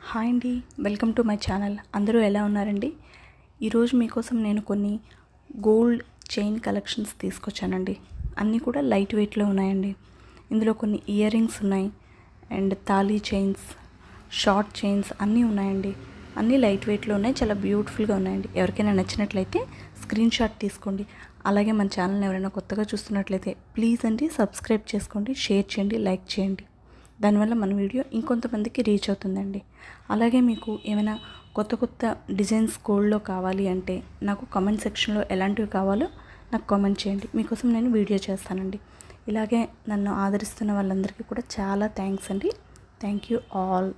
Hi అండి, welcome to my channel. అందరూ ఎలా ఉన్నారండి? ఈరోజు మీకోసం నేను కొన్ని గోల్డ్ చైన్ కలెక్షన్స్ తీసుకొచ్చానండి. అన్నీ కూడా లైట్ వెయిట్లో ఉన్నాయండి. ఇందులో కొన్ని ఇయర్ రింగ్స్ ఉన్నాయి and thali chains, short chains అన్నీ ఉన్నాయండి. అన్నీ లైట్ వెయిట్లో ఉన్నాయి, చాలా బ్యూటిఫుల్గా ఉన్నాయండి. ఎవరికైనా నచ్చినట్లయితే స్క్రీన్ షాట్ తీసుకోండి. అలాగే మన ఛానల్ని ఎవరైనా కొత్తగా చూస్తున్నట్లయితే ప్లీజ్ అండి సబ్స్క్రైబ్ చేసుకోండి, షేర్ చేయండి, లైక్ చేయండి. దానివల్ల మన వీడియో ఇంకొంతమందికి రీచ్ అవుతుందండి. అలాగే మీకు ఏమైనా కొత్త డిజైన్స్ గోల్డ్లో కావాలి అంటే నాకు కామెంట్ సెక్షన్లో ఎలాంటివి కావాలో నాకు కామెంట్ చేయండి. మీకోసం నేను వీడియో చేస్తానండి. ఇలాగే నన్ను ఆదరిస్తున్న వాళ్ళందరికీ కూడా చాలా థ్యాంక్స్ అండి. Thank you all.